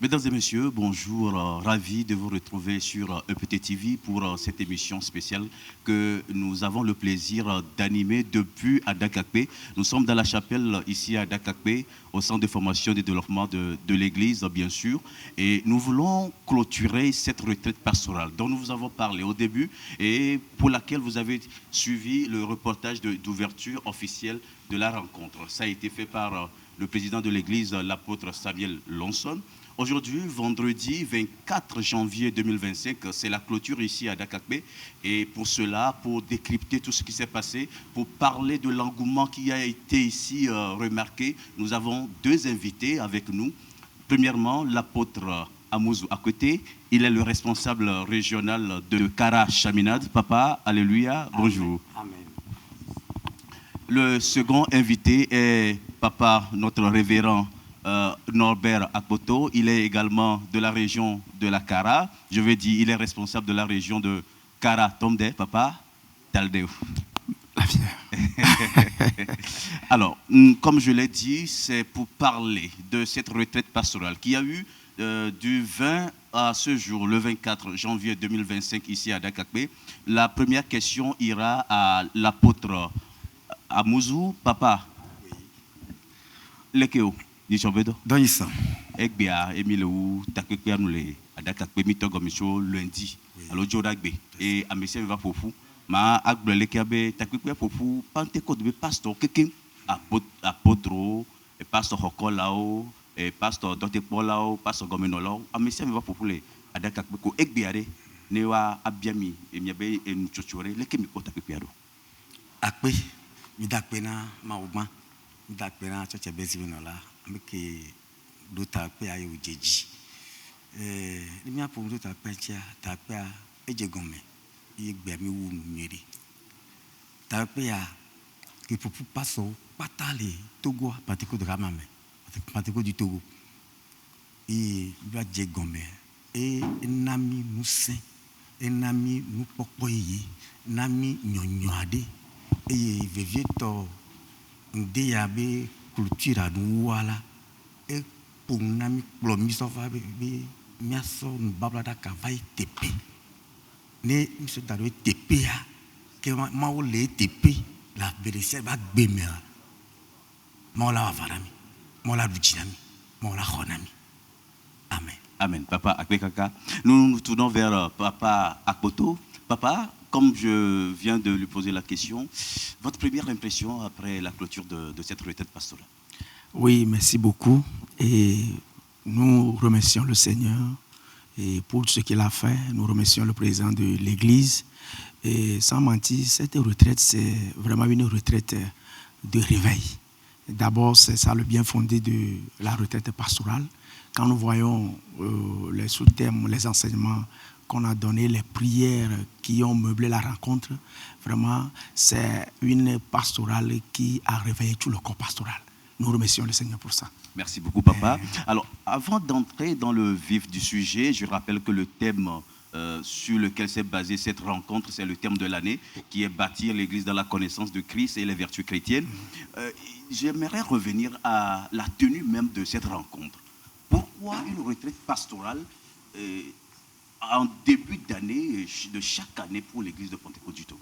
Mesdames et messieurs, bonjour. Ravi de vous retrouver sur EPT TV pour cette émission spéciale que nous avons le plaisir d'animer depuis Adakakpé. Nous sommes dans la chapelle ici à Adakakpé, au centre de formation et de développement de l'Église, bien sûr. Et nous voulons clôturer cette retraite pastorale dont nous vous avons parlé au début et pour laquelle vous avez suivi le reportage d'ouverture officielle de la rencontre. Ça a été fait par le président de l'Église, l'apôtre Samuel Lonson. Aujourd'hui, vendredi 24 janvier 2025, c'est la clôture ici à Dakakpé. Et pour cela, pour décrypter tout ce qui s'est passé, pour parler de l'engouement qui a été ici remarqué, nous avons deux invités avec nous. Premièrement, l'apôtre Amouzou Akwete. Il est le responsable régional de Kara Chaminade. Papa, alléluia, bonjour. Amen. Le second invité est Papa, notre révérend Norbert Akpoto. Il est également de la région de la Kara. Je veux dire, il est responsable de la région de Kara Tomde. Papa, Taldeo. La fière. Alors, comme je l'ai dit, c'est pour parler de cette retraite pastorale qui a eu du 20 à ce jour, le 24 janvier 2025, ici à Dakakpé. La première question ira à l'apôtre Amouzou. Papa, Lekeo. Dans Issa. Egbea Emile ou Takekpea nous les Adakakpé mitogo micho lundi. Alors Jodagbe et Amesia va fofu. Ma agbele kabe Takekpea fofu Pentecôte de pasteur quelqu'un apôtre et pasteur Hokolao et pasteur Dotepolao pasteur Gomenolao Amesia va fofu les Adakakpé ko Egbeare newa abiami et miabe et nous chochore les kemiko Takekpea do. Akpe midakpena mauma midakpena choche bezivinola. Que d'autres pays aillent au Djedji. Les miens pour nous t'appelles t'appelles et j'ai gommé. Il est bien ou mûri. T'appelles que pour passer pas taler Togo Pentecôte de Ramame Pentecôte du Togo. Et il va j'ai gommé. Et un ami nous saint, un ami nous pokoye, un ami nyonyade. Et il veut to ndéyabe culture à nous voilà et pour nami plomi sofa be miaso bablada kavai tepe ne miso daro tepe ya ke ma o le tepe la berese ba gbemera ma la varami ma la bujinami ma la khonami. Amen. Amen. Papa Akbekaka. Nous nous tournons vers Papa Akpoto. Papa, comme je viens de lui poser la question, votre première impression après la clôture de cette retraite pastorale? Oui, merci beaucoup. Et nous remercions le Seigneur et pour ce qu'il a fait. Nous remercions le président de l'Église. Et sans mentir, cette retraite, c'est vraiment une retraite de réveil. D'abord, c'est ça le bien fondé de la retraite pastorale. Quand nous voyons les sous-thèmes, les enseignements qu'on a donnés, les prières qui ont meublé la rencontre, vraiment, c'est une pastorale qui a réveillé tout le corps pastoral. Nous remercions le Seigneur pour ça. Merci beaucoup, Papa. Alors, avant d'entrer dans le vif du sujet, je rappelle que le thème sur lequel s'est basée cette rencontre, c'est le thème de l'année, qui est bâtir l'Église dans la connaissance de Christ et les vertus chrétiennes. J'aimerais revenir à la tenue même de cette rencontre. Pourquoi une retraite pastorale en début d'année, de chaque année pour l'Église de Pentecôte du Togo?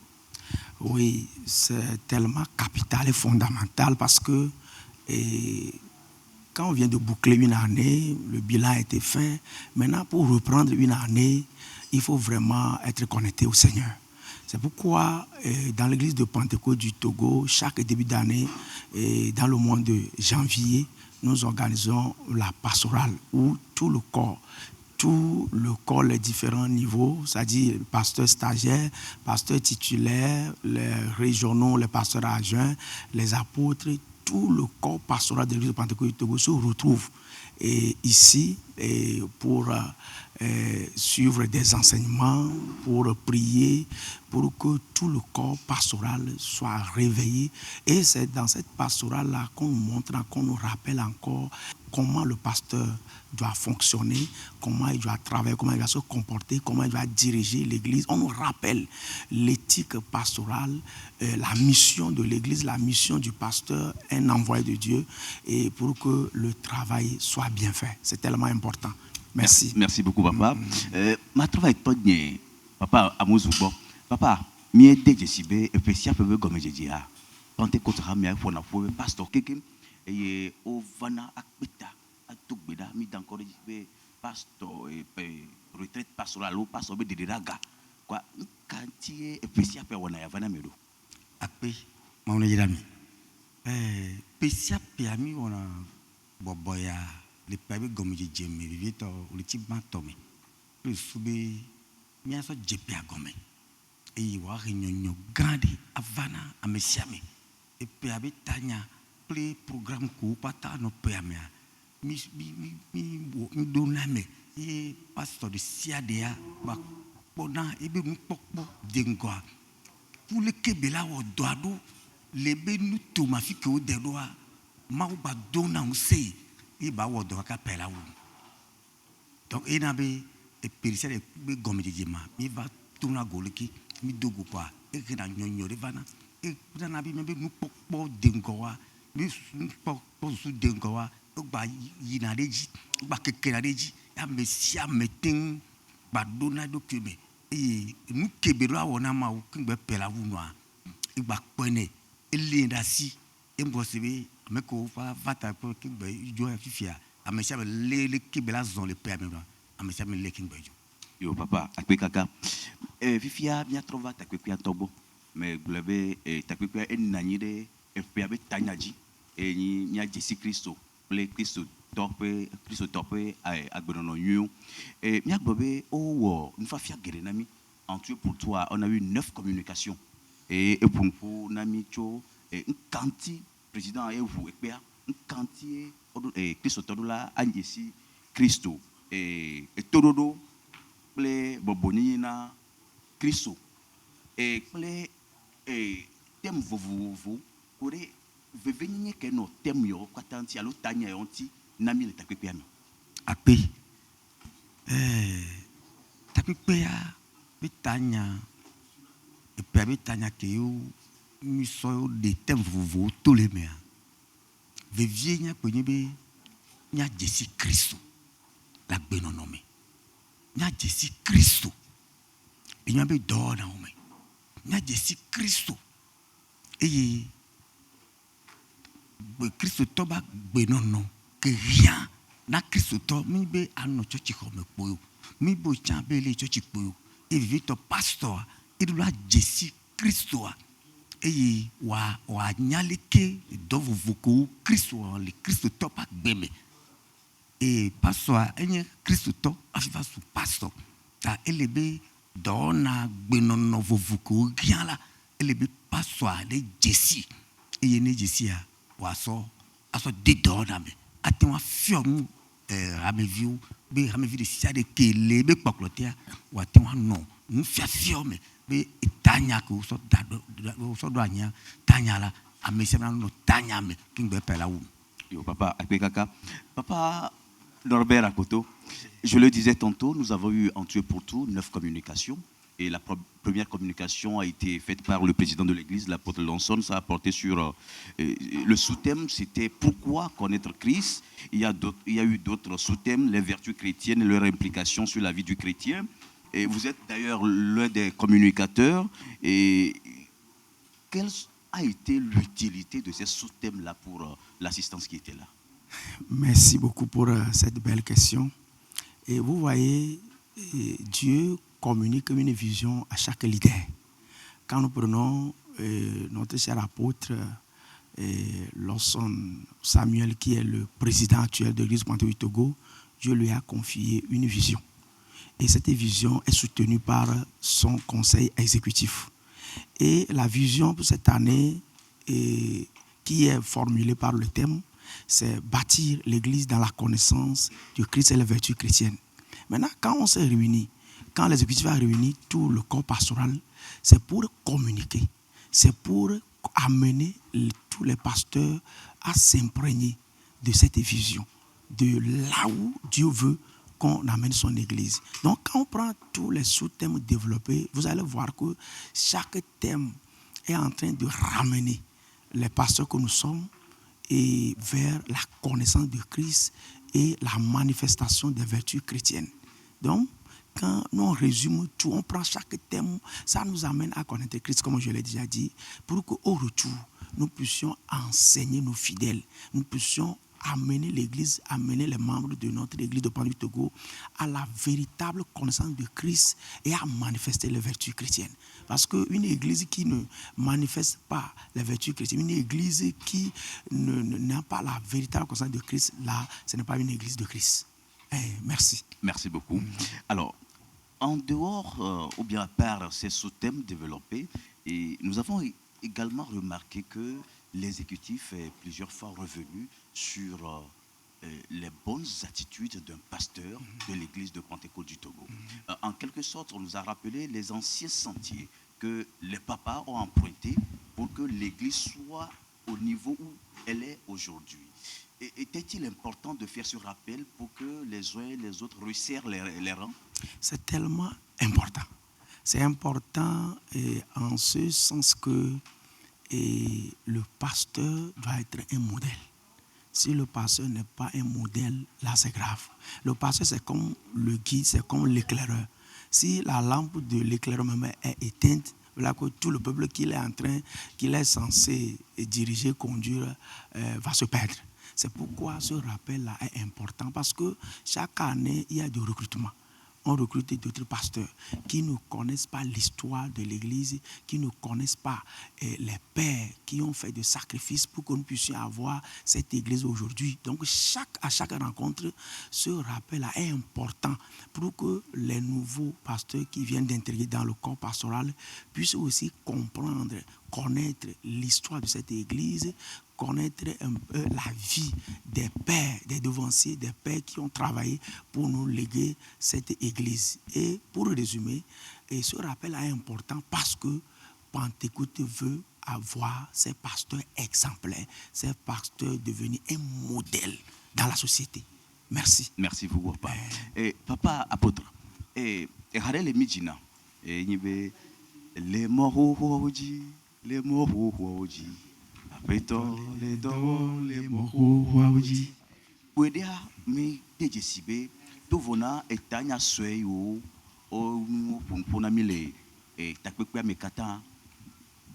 Oui, c'est tellement capital et fondamental parce que quand on vient de boucler une année, le bilan a été fait. Maintenant, pour reprendre une année, il faut vraiment être connecté au Seigneur. C'est pourquoi dans l'église de Pentecôte du Togo, chaque début d'année, dans le mois de janvier, nous organisons la pastorale où tout le corps, les différents niveaux, c'est-à-dire le pasteur stagiaire, pasteur titulaire, les régionaux, les pasteurs adjoints, les apôtres, tout le corps pastoral de l'église de Pentecôte du Togo se retrouve ici pour suivre des enseignements, pour prier, pour que tout le corps pastoral soit réveillé. Et c'est dans cette pastorale-là qu'on nous montre, qu'on nous rappelle encore comment le pasteur doit fonctionner, comment il doit travailler, comment il doit se comporter, comment il doit diriger l'église. On nous rappelle l'éthique pastorale, la mission de l'église, la mission du pasteur, un envoyé de Dieu, et pour que le travail soit bien fait. C'est tellement important Merci. Merci beaucoup, papa. Ma travail est tonné. Papa, à Mouzoubo. Papa, mieux dès que je suis bé, et puis si après comme je dis, Pentecôte ramia pour na pour pasteur Kekim et au vana akbeta à tout beda mi d'encore be pasteur et retraite pastorale ou pasteur be de raga quoi quantier et puis si après on a vana medo akpe mauna yirami pesia piami ona boboya le pabe gomi jeme vivito le tibma tomi le sube mia so jepe agome e wa renyonyo grande avana amesiame e pabe tanya play programme ko pata no pabe mi doname e pastor de siadea ba pona e be mu pokpo dengwa pour le kebela o doado lebe nu to ma fi ko de doa ma o ba dona o sei e ba wo do ka pela wu donc e na be e perisa de be gomi de jema mi va tuna goliki mi dogo kwa e ke na nyonyo de vana e na bi me be nu pokpo dengowa mi pokpo su dengowa o ba yina deji o ba kekera deji ya mesia metin ba dona do kebe e nu kebelo awona ma o kingbe pela wu no a e ba pene elinda si impossible mais ko fa vata ko kingbe jo fifia amesia le kebela zon le pe amena amesia me le kingbe jo yo papa akwe kaka fifia bien trouva ta kwe tobo mais glebe ta kwe enanyire e pe abe tanyaji e ni nya Jésus Christo le Christo tope agbono yu et nya gbobe o une fois fia gerenami en tout pour toi on a eu 9 communications et pour nami cho un quanti président et vous et un quanti et Christo todola Jésus Christo et tododo ple boboni na Christo et ple et thème vous kore vevenye ke no thème yo kwatanti alo tanya yonti nami le takwe piano akpe takpe ya bitanya et puis bitanya ke yo mi so de thème vous tous les mea vevenye kwenye be nya Jésus Christ la benonome nya Jésus Christ et nya be do na ome nya Jésus Christ et Christ toba benono que rien na Christ to mi be ano chochi ko me poyo mi bo chambe le chochi poyo e vito pastor e do la Jésus Christ e wa nyaleke do vuvuko Christ le Christ to pa gbeme e pastor enye Christ to afifa su pastor ta elebe do na benono vuvuko gian la elebe pastor de Jésus e ne Jésus a waso aso didona me atenwa fiom rameviu be ramevi de sia de kele be paklotia watenwa no nfia fiome be tanya ko so do anya tanya la amesia no tanya me kingbe pela wu yo papa akbekaka papa Norbert Akoto, je le disais tantôt, nous avons eu en tout et pour tout 9 communications. Et la première communication a été faite par le président de l'église, l'apôtre Lanson. Ça a porté sur le sous-thème, c'était pourquoi connaître Christ. Il y a eu d'autres sous-thèmes, les vertus chrétiennes et leur implication sur la vie du chrétien. Et vous êtes d'ailleurs l'un des communicateurs. Et quelle a été l'utilité de ces sous-thèmes-là pour l'assistance qui était là? Merci beaucoup pour cette belle question. Et vous voyez, Dieu communique une vision à chaque leader. Quand nous prenons notre cher apôtre Lawson Samuel, qui est le président actuel de l'église Pentecôte du Togo, Dieu lui a confié une vision. Et cette vision est soutenue par son conseil exécutif. Et la vision pour cette année, qui est formulée par le thème, c'est bâtir l'église dans la connaissance de Christ et les vertus chrétiennes. Maintenant, quand on s'est réunis, quand l'exécutif a réuni tout le corps pastoral, c'est pour communiquer, c'est pour amener tous les pasteurs à s'imprégner de cette vision, de là où Dieu veut qu'on amène son église. Donc, quand on prend tous les sous-thèmes développés, vous allez voir que chaque thème est en train de ramener les pasteurs que nous sommes et vers la connaissance de Christ et la manifestation des vertus chrétiennes. Donc, quand nous on résume tout, on prend chaque thème, ça nous amène à connaître Christ, comme je l'ai déjà dit, pour qu'au retour, nous puissions enseigner nos fidèles, nous puissions amener l'Église, amener les membres de notre Église de Pentecôte du Togo à la véritable connaissance de Christ et à manifester les vertus chrétiennes. Parce qu'une Église qui ne manifeste pas les vertus chrétiennes, une Église qui n'a pas la véritable connaissance de Christ, là, ce n'est pas une Église de Christ. Merci. Merci beaucoup. Alors, en dehors ou bien à part ces sous-thèmes développés, et nous avons également remarqué que l'exécutif est plusieurs fois revenu sur les bonnes attitudes d'un pasteur de l'église de Pentecôte du Togo. En quelque sorte, on nous a rappelé les anciens sentiers que les papas ont empruntés pour que l'église soit au niveau où elle est aujourd'hui. Était-il important de faire ce rappel pour que les uns et les autres resserrent les rangs? C'est tellement important. C'est important en ce sens que le pasteur doit être un modèle. Si le pasteur n'est pas un modèle, là c'est grave. Le pasteur c'est comme le guide, c'est comme l'éclaireur. Si la lampe de l'éclaireur même est éteinte, voilà que tout le peuple qu'il est censé diriger, conduire, va se perdre. C'est pourquoi ce rappel-là est important, parce que chaque année, il y a du recrutement. On recrute d'autres pasteurs qui ne connaissent pas l'histoire de l'Église, qui ne connaissent pas les pères qui ont fait des sacrifices pour que nous puissions avoir cette Église aujourd'hui. Donc, à chaque rencontre, ce rappel-là est important pour que les nouveaux pasteurs qui viennent d'intégrer dans le corps pastoral puissent aussi comprendre, connaître l'histoire de cette Église, connaître un peu la vie des pères, des devanciers, des pères qui ont travaillé pour nous léguer cette Église. Et pour résumer, ce rappel est important parce que Pentecôte veut avoir ces pasteurs exemplaires, ces pasteurs devenus un modèle dans la société. Merci. Merci beaucoup, papa. Papa apôtre, Harel et Midjina, les morts, les morts, Apeto le do le mohu waouji. Kwedea mi tejesibe tovona etanya sweyo o pumpona mile takpekpe mekata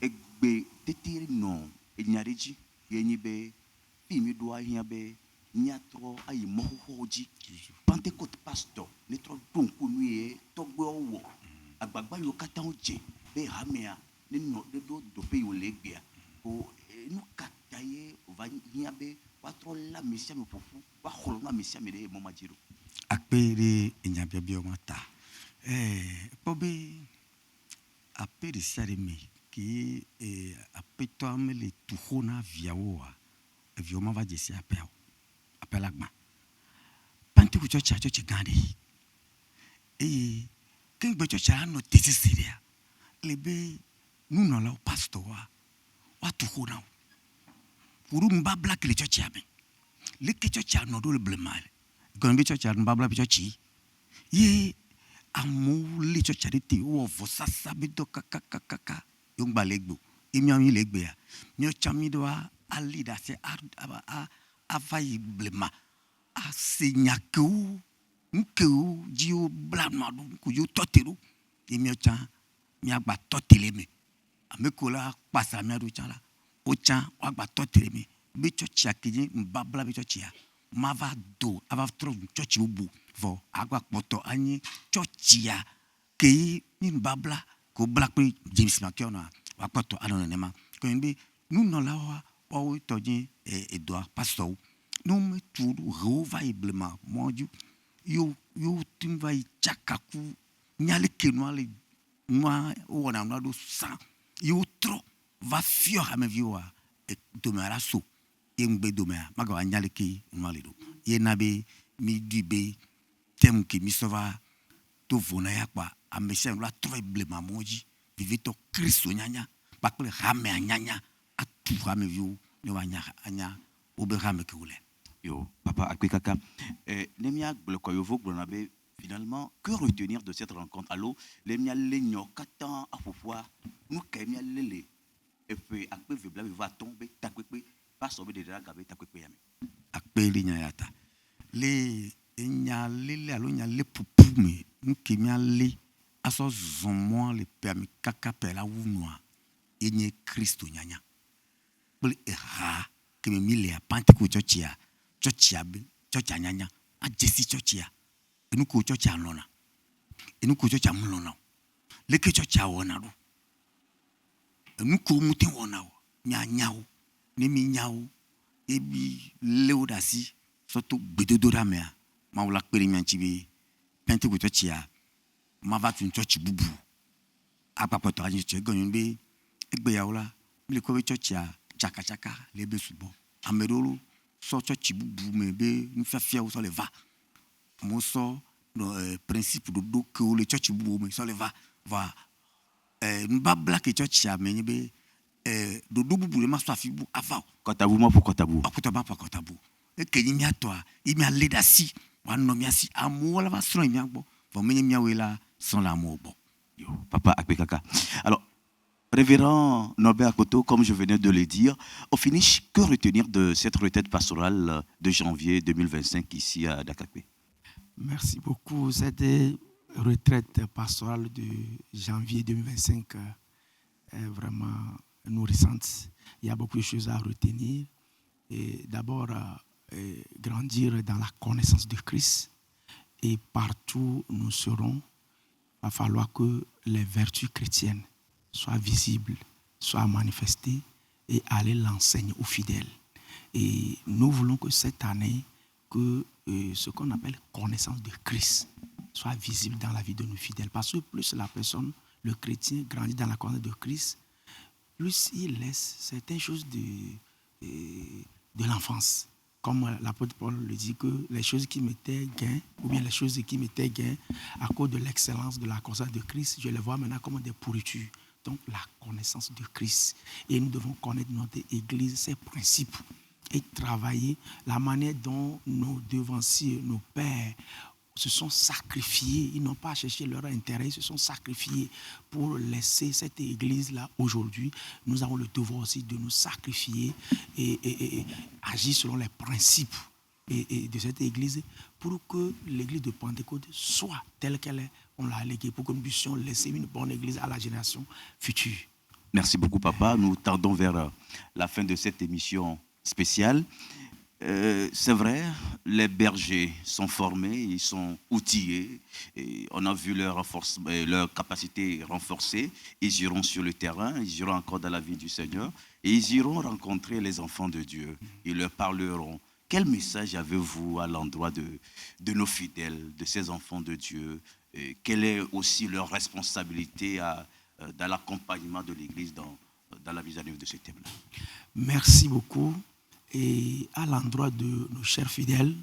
egbe tetiri no enyareji yenyibe pimi do ahiabe nyatro ayi mohoji Pentecôte pastor letro donku nuye togbe owo agbagba yo kata oje be hamea nino do pe yo legbea o nous kataye va niabe patro la mission me pofu va holona mission me de mama jiro akpere enyabia bi omata pobe apere sare me ki apeto amele tuhona viaoa vioma va jesi apelagma panti ku church gande ken gbe church ano tesisiria lebe nuno la pastor wa tuhona Puru mbabla kile chochi ame. Leke chochi ano do le blemale. Gombe chochi ano mbabla bi chochi. Ye amu le chochi arete wo vosasa bido kaka. Yung balegbo. Imi ami legbe ya. Nyo chami do alida se avayi blema. A se nyakeu. Nkeu jiu blamma do kuyo toteru. Imi ocha mi agba totele me. Amekola pasa mi ado chala. Ocha wagba totere me be chochi akiji mbabla be chochi ya mava do ava tro chochi ubu vo agba poto anyi chochi ya ke ni mbabla ko black pe James Makiona wa poto anone nema ko mbi nu no la wa toji edo pastor no me turu rova iblema moju yo timva ichakaku nyale kenwale moi wona na do sa yo tro va fio à me vioa et domara so yengbe domara maga anyale ki nwaledo ye nabe mi dibe tem ki mi sova to vona yakwa amesen la trouble mamoji vivito Kristo nyanya bakle rame anyanya atu rame vio ne wanya anya obe rame kule yo papa akwekaka nemia gloko yo vok blonabe. Finalement, que retenir de cette rencontre? Allô, les mia legno katan afofwa nous kemia lele. Et puis, après, va tomber, pas sauver des drags avec ta yame. Akpeli nyayata. les nyalele alo nyale pupu me nuke miale aso zonmo le permis kaka pela wunwa enye Kristo nyanya bole era que me mile a panteku chochia be chocha nyanya a jesi chochia enuko chocha lona enuko chocha mlona leke chocha wona do enuko mutin wona o nyanyao ne mi nyao ebi leodasi soto bedodora mea ma wala kperi mianchibi panteku chochia ma va tun chochi bubu apapoto aji che gonyon be egbe yaola le ko be chochia chaka chaka lebe subo amerolo so chochi bubu me be nfafia o so le va mo so no principe do que le chochi bubu me so le va nba black chochi amenye be do bubu le maso afibu ava Kotabu mo pour kotabu. Akutaba pa kotabu e kenyi miatoa imi aledasi wa no miasi amu la va so miagbo bo menye miawela sans l'amour bon. Papa Akpekaka. Alors, Révérend Norbert Akoto, comme je venais de le dire, au finish, que retenir de cette retraite pastorale de janvier 2025 ici à Dakakwe? Merci beaucoup. Cette retraite pastorale de janvier 2025 est vraiment nourrissante. Il y a beaucoup de choses à retenir. D'abord, grandir dans la connaissance de Christ. Et partout où nous serons, il va falloir que les vertus chrétiennes soient visibles, soient manifestées et aller l'enseigner aux fidèles. Et nous voulons que cette année, que ce qu'on appelle connaissance de Christ soit visible dans la vie de nos fidèles. Parce que plus la personne, le chrétien, grandit dans la connaissance de Christ, plus il laisse certaines choses de l'enfance. Comme l'apôtre Paul le dit, que les choses qui m'étaient gain, ou bien les choses qui m'étaient gain à cause de l'excellence de la connaissance de Christ, je les vois maintenant comme des pourritures. Donc la connaissance de Christ. Et nous devons connaître notre Église, ses principes, et travailler la manière dont nos devanciers, nos pères, se sont sacrifiés. Ils n'ont pas cherché leur intérêt, ils se sont sacrifiés pour laisser cette Église-là aujourd'hui. Nous avons le devoir aussi de nous sacrifier et agir selon les principes de cette Église pour que l'Église de Pentecôte soit telle qu'elle est. On l'a allégué pour que nous puissions laisser une bonne Église à la génération future. Merci beaucoup, papa. Nous tendons vers la fin de cette émission spéciale. C'est vrai, les bergers sont formés, ils sont outillés, et on a vu leur capacité renforcée. Ils iront sur le terrain, ils iront encore dans la vie du Seigneur, et ils iront rencontrer les enfants de Dieu. Ils leur parleront. Quel message avez-vous à l'endroit de nos fidèles, de ces enfants de Dieu? Quelle est aussi leur responsabilité dans l'accompagnement de l'Église dans la mise en œuvre de ce thème-là? Merci beaucoup. Et à l'endroit de nos chers fidèles,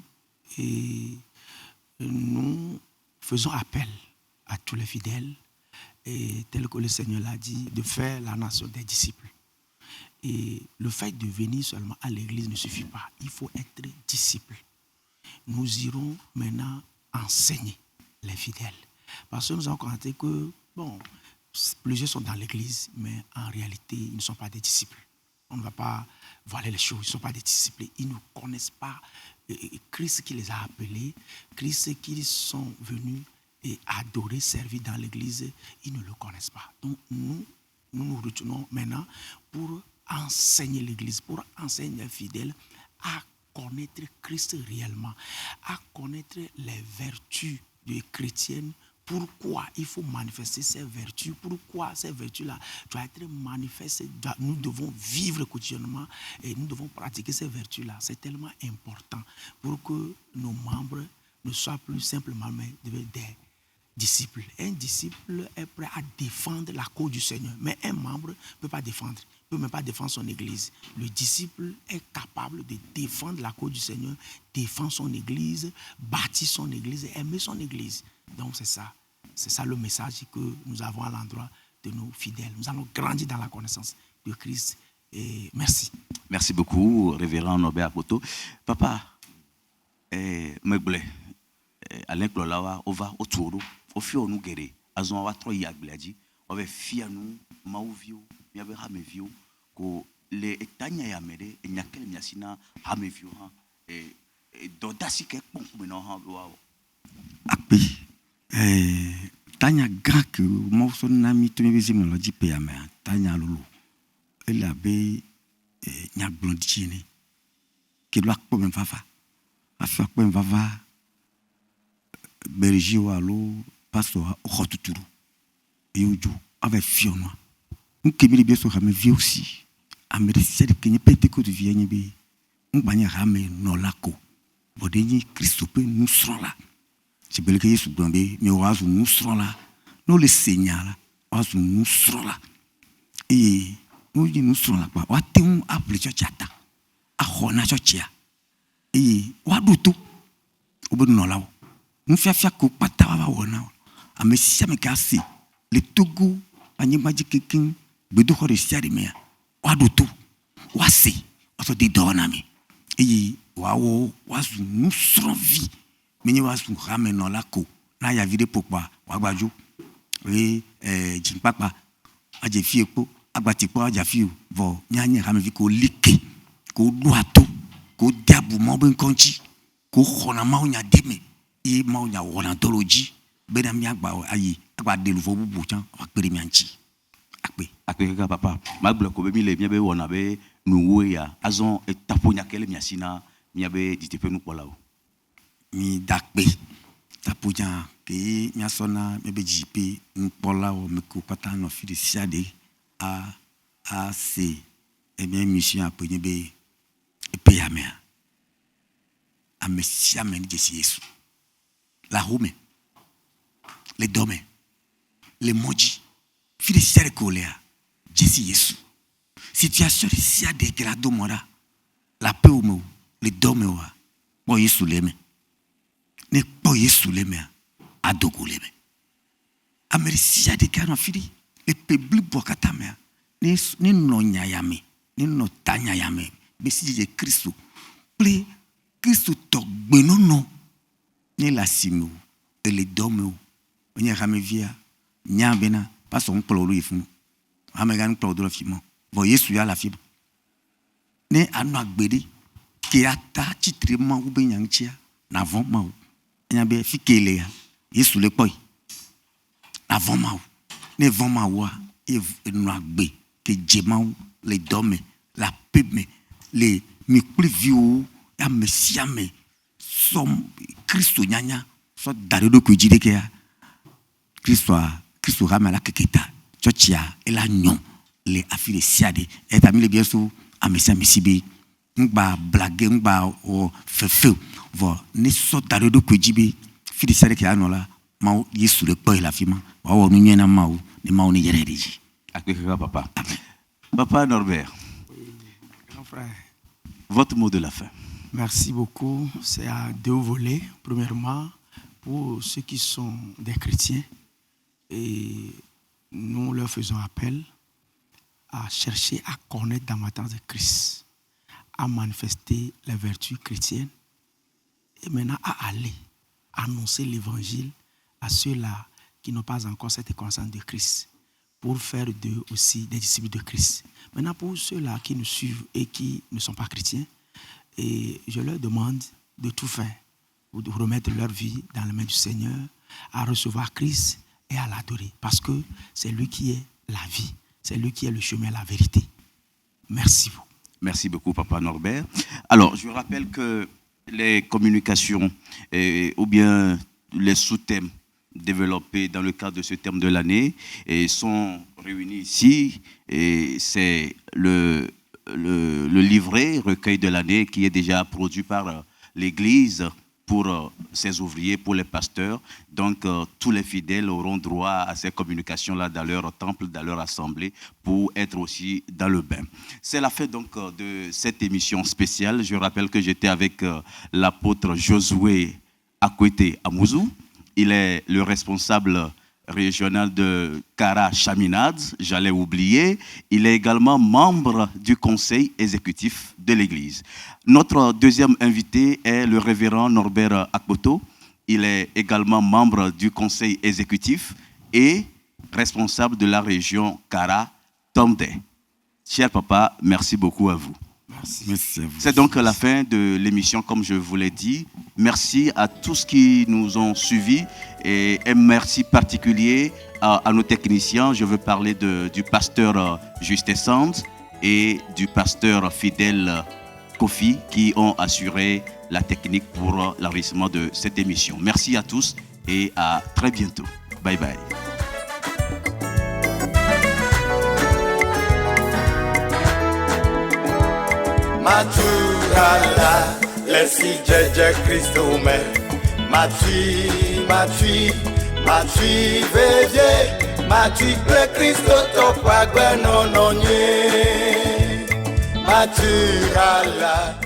et nous faisons appel à tous les fidèles, et tel que le Seigneur l'a dit, de faire la nation des disciples. Et le fait de venir seulement à l'église ne suffit pas. Il faut être disciple. Nous irons maintenant enseigner les fidèles. Parce que nous avons constaté que, bon, plusieurs sont dans l'église, mais en réalité, ils ne sont pas des disciples. On ne va pas voiler les choses, ils ne sont pas des disciples. Ils ne connaissent pas Christ qui les a appelés, Christ qui sont venus et adorer, servir dans l'église. Ils ne le connaissent pas. Donc nous retenons maintenant pour enseigner l'église, pour enseigner les fidèles à connaître Christ réellement, à connaître les vertus chrétiennes. Pourquoi il faut manifester ces vertus? Pourquoi ces vertus-là doivent être manifestées? Nous devons vivre quotidiennement et nous devons pratiquer ces vertus-là. C'est tellement important pour que nos membres ne soient plus simplement des disciples. Un disciple est prêt à défendre la cause du Seigneur, mais un membre ne peut pas défendre. Il ne peut même pas défendre son église. Le disciple est capable de défendre la cause du Seigneur, défendre son église, bâtir son église, aimer son église. Donc c'est ça le message que nous avons à l'endroit de nos fidèles. Nous allons grandir dans la connaissance de Christ. Et merci. Merci beaucoup, révérend Norbert Akoto. Papa, Megbele, Alain Klolawa, Ova, Oturo, Ofio nous guérir. Azon wa tro yagbladi, on va fier nous, mauvio, miabe hamevio, ko le etanya ya mere, enyakel miasina hamevio, et d'audace que bon maintenant akpe tanya grand que mo so nami to me zim lo jipe ya me tanya lulu ele abe nya blondie ni ke lo akpo me fafa afa akpo me fafa berger wa lo pastor khotuturu yuju avec fionwa nkebiri bi so ha me vie aussi amerise de kenye pete ko de vie ni bi ngbanya ha me no lako bodenyi Christo pe nous serons là. C'est bel que Jésus demandé, mais nous serons là. Nous le Seigneur là, nous serons là. Et nous serons là. Wa temu appelé chata. A khona chochia. Et wa dutu. Obo no lawo. Nous fia ko pata wa wona. A mesia me kasi. Le Togo anyi maji kekin bedu khore siari me. Wa dutu. Wa se. Wa so di donami. Et wawo wazu nous serons vie. Mais nous avons ramené dans la co. Là, il y a vidé pourquoi. Wagbajo. Oui, Jimpapa. Adjefi ko. Agbatipo adjafi. Vo. Nyanya ramené vi ko like. Ko doato. Ko diabu mabon konchi. Ko khona ma onya deme. E ma onya wonantology. Benam yagba ayi. Agba delu fo bubu chan. Akpere mianchi. Akpe. Akpe ka papa. Magble ko be mi le miabe wona be nuwo ya. Azon etaponya kele miasina. Miabe ditepe nu pola o. Mi dakpe tapuja ke mi asona mebe jipe npola o meko pata no fi de siade a se e bien mission apenye be epe ya me a mesia me ni Jésus la home le dome le moji fi de siade ko le a Jésus situation de siade grado mora la pe o mo le dome wa bo Yesu le me ne pas Yesu le me adogo le me amerisia de kana fidi le pebli bokata me ne no nya ya me ne no tanya ya me be si je Christo ple Christo to gbeno no ne la sinu e le domo onye ha me via nya bena paso on ploro ifun ha me gan ploro fimo bo Yesu ya la fibo ne anu agbede ke ata chitrema ube nyangchia na von ma nya be fikele ya Yesu le poi na von ma ne von ma wa e nu agbe ke jema le dome la peme le mi preview ya mesia me som Christo nyanya so dare do ko jide ke ya Christo rama la keketa chochia e la nyon le afile siade et ami le bien sou a mesia mesibe ngba blague ngba o fefe vo ni so dare do ko jibe fi de sere ke anola ma Yesu le poi la fima wa wo nu nyena ma o ni ma o ni yere deji akeka papa. Papa Norbert, Grand frère, votre mot de la fin. merci beaucoup. C'est à deux volets. Premièrement, pour ceux qui sont des chrétiens, et nous leur faisons appel à chercher à connaître davantage de Christ, à manifester les vertus chrétiennes et maintenant à aller annoncer l'évangile à ceux-là qui n'ont pas encore cette connaissance de Christ, pour faire d'eux aussi des disciples de Christ. Maintenant, pour ceux-là qui nous suivent et qui ne sont pas chrétiens, et je leur demande de tout faire pour de remettre leur vie dans les mains du Seigneur, à recevoir Christ et à l'adorer, parce que c'est lui qui est la vie, c'est lui qui est le chemin et la vérité. Merci beaucoup. Merci beaucoup, Papa Norbert. Alors, je rappelle que les communications ou bien les sous-thèmes développés dans le cadre de ce thème de l'année sont réunis ici. Et c'est le livret, recueil de l'année, qui est déjà produit par l'Église pour ses ouvriers, pour les pasteurs. Donc, tous les fidèles auront droit à ces communications-là dans leur temple, dans leur assemblée, pour être aussi dans le bain. C'est la fin donc de cette émission spéciale. Je rappelle que j'étais avec l'apôtre Josué Akwete Amouzou. Il est le responsable régional de Kara Chaminade, j'allais oublier. Il est également membre du conseil exécutif de l'Église. Notre deuxième invité est le révérend Norbert Akpoto. Il est également membre du conseil exécutif et responsable de la région Kara Tomde. Cher papa, merci beaucoup à vous. Merci. Merci à vous. C'est donc la fin de l'émission, comme je vous l'ai dit. Merci à tous qui nous ont suivis et un merci particulier à nos techniciens. Je veux parler du pasteur Justin Sands et du pasteur fidèle Kofi qui ont assuré la technique pour l'enregistrement de cette émission. Merci à tous et à très bientôt. Bye bye. Maturala, laissez Jésus Christ au main. Matui, veillez. Matui, le Christ au pas non, Maturala.